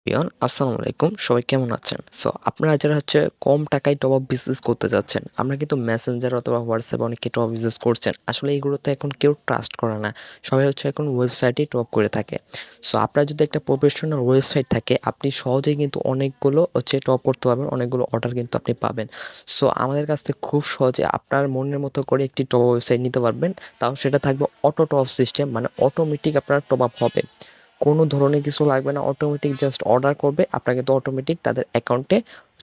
আসসালামু আলাইকুম। সবাই কেমন আছেন? আপনারা যারা কম টাকায় টপ আপ বিজনেস করতে যাচ্ছেন, আমরা কিন্তু মেসেঞ্জার অথবা হোয়াটসঅ্যাপে অনেকে টপ আপ বিজনেস করছেন। আসলে এগুলোতে এখন কেউ ট্রাস্ট করে না। সবাই এখন ওয়েবসাইটেই টপ আপ করে থাকে। আপনার যদি একটা প্রফেশনাল ওয়েবসাইট থাকে, আপনি সহজেই কিন্তু অনেকগুলো টপ আপ করতে পারবেন, অনেকগুলো অর্ডার কিন্তু আপনি পাবেন। আমাদের কাছ থেকে খুব সহজে আপনার মনের মতো করে একটি টপ আপ ওয়েবসাইট নিতে পারবেন। তাও সেটা থাকবে অটো টপ সিস্টেম, মানে অটোমেটিক আপনার টপ আপ হবে। কোনো ধরনের কিছু লাগবে না, অটোমেটিক জাস্ট অর্ডার করবে, আপনার কিন্তু অটোমেটিক তাদের অ্যাকাউন্টে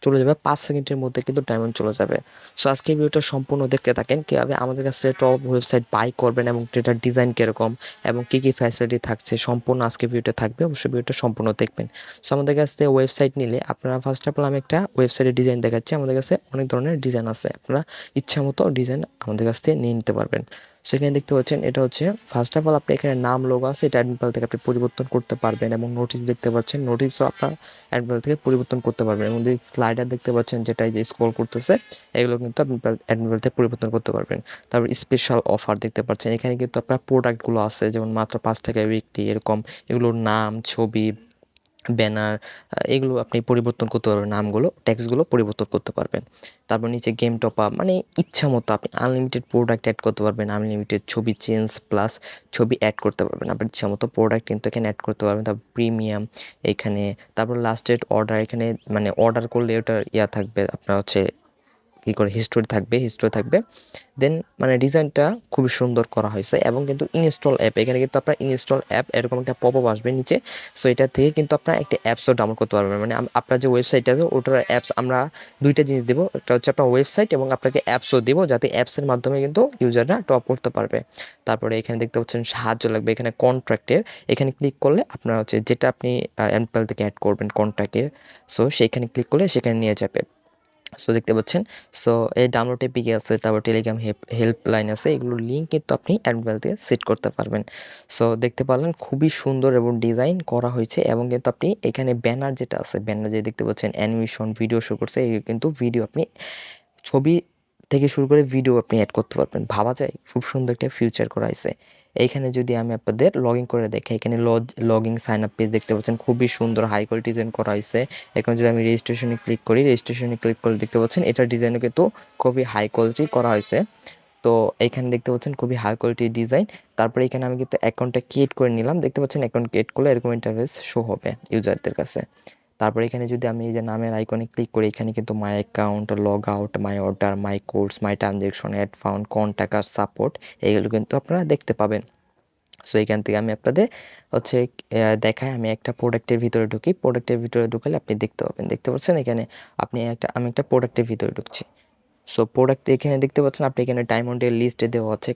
চলে যাবে, 5 সেকেন্ডের মধ্যে কিন্তু ডায়মন্ড চলে যাবে। আজকে ভিডিওটা সম্পূর্ণ দেখতে থাকেন, কীভাবে আমাদের কাছে টপ ওয়েবসাইট বাই করবেন এবং এটার ডিজাইন কীরকম এবং কী কী ফ্যাসিলিটি থাকছে সম্পূর্ণ আজকে ভিডিওটা থাকবে, অবশ্যই ভিডিওটা সম্পূর্ণ দেখবেন। আমাদের কাছ থেকে ওয়েবসাইট নিলে আপনারা ফার্স্ট অফ অল আমি একটা ওয়েবসাইটের ডিজাইন দেখাচ্ছি। আমাদের কাছে অনেক ধরনের ডিজাইন আছে, আপনারা ইচ্ছা মতো ডিজাইন আমাদের কাছ থেকে নিয়ে নিতে পারবেন। সেখানে দেখতে পাচ্ছেন এটা ফার্স্ট অফ অল আপনি এখানে নাম লোগো আছে, এটা অ্যাডমিন প্যানেল থেকে আপনি পরিবর্তন করতে পারবেন এবং নোটিশ দেখতে পাচ্ছেন, নোটিশও আপনার অ্যাডমিন প্যানেল থেকে পরিবর্তন করতে পারবেন এবং যে স্লাইডার দেখতে পাচ্ছেন যেটা যে স্ক্রল করতেছে, এগুলো কিন্তু আপনি অ্যাডমিন প্যানেল থেকে পরিবর্তন করতে পারবেন। তারপর স্পেশাল অফার দেখতে পাচ্ছেন, এখানে কিন্তু আপনার প্রোডাক্টগুলো আছে, যেমন মাত্র 5 টাকায় উইকলি এরকম, এগুলোর নাম, ছবি, ব্যানার, এগুলো আপনি পরিবর্তন করতে পারবেন, নামগুলো, টেক্সটগুলো পরিবর্তন করতে পারবেন। তারপর নিচে গেম টপ আপ, মানে ইচ্ছা মতো আপনি আনলিমিটেড প্রোডাক্ট অ্যাড করতে পারবেন, আনলিমিটেড ছবি চেঞ্জ প্লাস ছবি অ্যাড করতে পারবেন, আপনার ইচ্ছা মতো প্রোডাক্ট কিন্তু এখানে অ্যাড করতে পারবেন। তারপর প্রিমিয়াম এখানে, তারপর লাস্টেড অর্ডার, এখানে মানে অর্ডার করলে ওটা থাকবে আপনার কী করে হিস্টোরি থাকবে। দেন মানে ডিজাইনটা খুবই সুন্দর করা হয়েছে এবং কিন্তু ইনস্টল অ্যাপ, এখানে কিন্তু আপনার ইনস্টল অ্যাপ এরকম একটা পপ আপ আসবে নিচে। এটা থেকে কিন্তু আপনার একটা অ্যাপসও ডাউনলোড করতে পারবেন, মানে আপনার যে ওয়েবসাইট আছে ওটার অ্যাপস আমরা দুইটা জিনিস দেবো, একটা আপনার ওয়েবসাইট এবং আপনাকে অ্যাপসও দেবো, যাতে অ্যাপসের মাধ্যমে কিন্তু ইউজাররা টপ করতে পারবে। তারপরে এখানে দেখতে পাচ্ছেন সাহায্য লাগবে, এখানে কন্ট্রাক্টের, এখানে ক্লিক করলে আপনার যেটা আপনি এমপ্যাল থেকে অ্যাড করবেন কন্ট্রাক্টের, সেইখানে ক্লিক করলে সেখানে নিয়ে যাবে। দেখতে পাচ্ছেন। এই ডাউনলোড এপিকে আছে, তারপর টেলিগ্রাম হেল্পলাইন আছে, এগুলোর লিঙ্ক কিন্তু আপনি অ্যাডমিন দিয়ে সেট করতে পারবেন। দেখতে পারলেন খুবই সুন্দর এবং ডিজাইন করা হয়েছে এবং কিন্তু আপনি এখানে ব্যানার যেটা আছে, ব্যানার যে দেখতে পাচ্ছেন অ্যানিমেশন ভিডিও শো করছে, এই কিন্তু ভিডিও আপনি ছবি থেকে শুরু করে ভিডিও আপনি অ্যাড করতে পারবেন। ভাবা যায় খুব সুন্দর একটা ফিউচার করা হয়েছে। এইখানে যদি আমি আপনাদের লগ ইন করে দেখাই, এখানে লগইন সাইন আপ পেজ দেখতে পাচ্ছেন, খুবই সুন্দর হাই কোয়ালিটি ডিজাইন করা হয়েছে। এখন যদি আমি রেজিস্ট্রেশনে ক্লিক করি, রেজিস্ট্রেশনে ক্লিক করলে দেখতে পাচ্ছেন এটার ডিজাইনও কিন্তু খুবই হাই কোয়ালিটি করা হয়েছে। তো এইখানে দেখতে পাচ্ছেন খুবই হাই কোয়ালিটি ডিজাইন। তারপরে এখানে আমি কিন্তু অ্যাকাউন্টটা ক্রিয়েট করে নিলাম, দেখতে পাচ্ছেন অ্যাকাউন্ট ক্রিয়েট করলে এরকম ইন্টারফেস শো হবে ইউজারদের কাছে। তারপরে এখানে যদি আমি এই যে নামের আইকনে ক্লিক করি, এখানে কিন্তু my account, log out, my order, my course, my transaction, add fund, contact আর সাপোর্ট, এইগুলো কিন্তু আপনারা দেখতে পাবেন। এখান থেকে আমি আপনাদের দেখাই, আমি একটা প্রোডাক্টের ভিতরে ঢুকি, প্রোডাক্টের ভিতরে ঢুকালে আপনি দেখতে পাবেন, দেখতে পাচ্ছেন এখানে আমি একটা প্রোডাক্টের ভিতরে ঢুকছি। প্রোডাক্ট এখানে দেখতে পাচ্ছেন, আপনি এখানে ডায়মন্ডের লিস্টে দেওয়া আছে,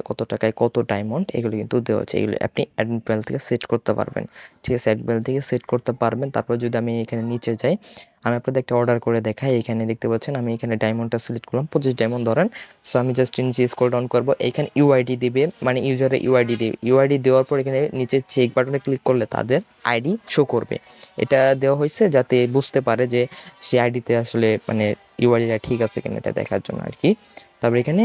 কত টাকায় কত ডায়মন্ড, এগুলো কিন্তু দেওয়া আছে, এগুলো আপনি অ্যাডমিন প্যানেল থেকে সেট করতে পারবেন। ঠিক আছে, অ্যাডমিন প্যানেল থেকে সেট করতে পারবেন। তারপর যদি আমি এখানে নিচে যাই, আমি আপনাদের একটা অর্ডার করে দেখাই, এখানে দেখতে পাচ্ছেন আমি এখানে ডায়মন্ডটা সিলেক্ট করলাম, 25 ডায়মন্ড ধরেন। আমি জাস্ট নিচে স্ক্রল ডাউন করবো, এখানে ইউআইডি দিবে, মানে ইউজারের ইউআইডি দিবে। ইউআইডি দেওয়ার পর এখানে নিচে চেক বাটনে ক্লিক করলে তাদের আইডি শো করবে। এটা দেওয়া হয়েছে যাতে বুঝতে পারে যে সে আইডিতে আসলে মানে ইউআইডিটা ঠিক আছে কিনা, এটা দেখার জন্য আর কি। তারপর এখানে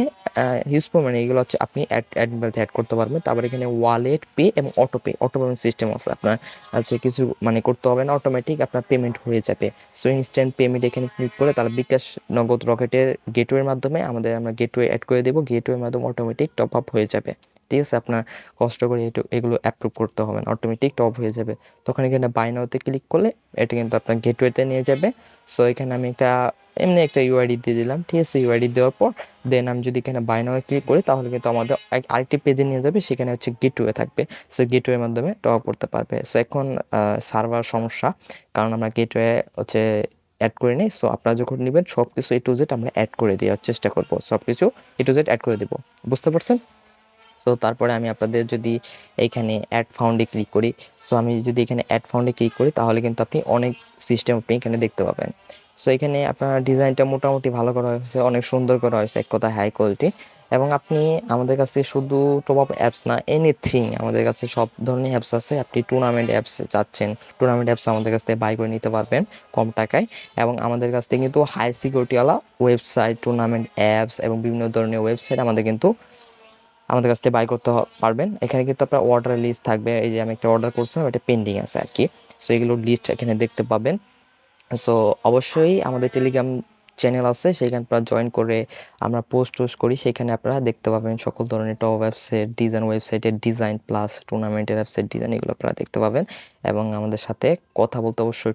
মানে এগুলো আপনি অ্যাড করতে পারবেন। তারপর এখানে ওয়ালেট পে এবং অটো পেমেন্ট সিস্টেম আছে, আপনার কিছু মানে করতে হবে না, অটোমেটিক আপনার পেমেন্ট হয়ে যাবে। ইনস্ট্যান্ট পেমেন্ট এখানে ক্লিক করে তাহলে বিকাশ, নগদ, রকেটের গেটওয়ের মাধ্যমে আমরা গেটওয়ে অ্যাড করে দেবো, গেটওয়ের মাধ্যমে অটোমেটিক টপ আপ হয়ে যাবে। ঠিক আছে, আপনার কষ্ট করে এগুলো অ্যাপ্রুভ করতে হবে না, অটোমেটিক টপ হয়ে যাবে। তখন এখানে বাই নাওতে ক্লিক করলে এটা কিন্তু আপনার গেটওয়েতে নিয়ে যাবে। এখানে আমি এমনি একটা ইউআইডি দিয়ে দিলাম। ঠিক আছে, ইউআইডি দেওয়ার পর দেন আমি যদি এখানে বাই নাও ক্লিক করি, তাহলে কিন্তু আমাদের আরেকটি পেজে নিয়ে যাবে, সেখানে গেটওয়ে থাকবে। গেটওয়ের মাধ্যমে টপ আপ করতে পারবে। এখন সার্ভার সমস্যা, কারণ আমরা গেটওয়ে অ্যাড করে নিই। আপনারা যখন নেবেন সব কিছু A to Z আমরা অ্যাড করে দেওয়ার চেষ্টা করবো, সব কিছু A to Z অ্যাড করে দেবো, বুঝতে পারছেন? তারপরে আমি আপনাদের যদি এইখানে অ্যাড ফাউন্ডে ক্লিক করি, আমি যদি এখানে অ্যাড ফাউন্ডে ক্লিক করি, তাহলে কিন্তু আপনি অনেক সিস্টেম আপনি এখানে দেখতে পাবেন। এখানে আপনার ডিজাইনটা মোটামুটি ভালো করা হয়েছে, অনেক সুন্দর করা হয়েছে, এক কথা হাই কোয়ালিটি। এবং আপনি আমাদের কাছে শুধু টপ আপ অ্যাপস না, এনিথিং আমাদের কাছে সব ধরনের অ্যাপস আছে। আপনি টুর্নামেন্ট অ্যাপস চাচ্ছেন, টুর্নামেন্ট অ্যাপস আমাদের কাছ থেকে বাই করে নিতে পারবেন কম টাকায়। এবং আমাদের কাছ থেকে কিন্তু হাই সিকিউরিটিওয়ালা ওয়েবসাইট, টুর্নামেন্ট অ্যাপস এবং বিভিন্ন ধরনের ওয়েবসাইট আমাদের কিন্তু আমাদের কাছ থেকে বাই করতে পারবেন। এখানে কিন্তু আপনার অর্ডার লিস্ট থাকবে, এই যে আমি একটা অর্ডার করছিলাম এটা পেন্ডিং আছে আর কি। সো এগুলোর লিস্ট এখানে দেখতে পাবেন। সো অবশ্যই আমাদের টেলিগ্রাম চ্যানেল আছে, সেখানে আপনারা জয়েন করে আমরা পোস্ট করি, সেখানে আপনারা দেখতে পাবেন সকল ধরনের টপ ওয়েবসাইট ডিজাইন, ওয়েবসাইটের ডিজাইন প্লাস টুর্নামেন্টের ওয়েবসাইট ডিজাইন, এগুলো আপনারা দেখতে পাবেন। এবং আমাদের সাথে কথা বলতে অবশ্যই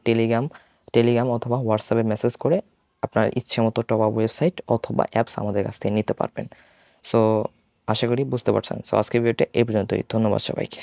টেলিগ্রাম অথবা হোয়াটসঅ্যাপে মেসেজ করে আপনার ইচ্ছে মতো টপ আপ ওয়েবসাইট অথবা অ্যাপস আমাদের কাছ থেকে নিতে পারবেন। সো আশা করি বুঝতে পারছেন। সো আজকের ভিডিওটা এই পর্যন্তই। ধন্যবাদ সবাইকে।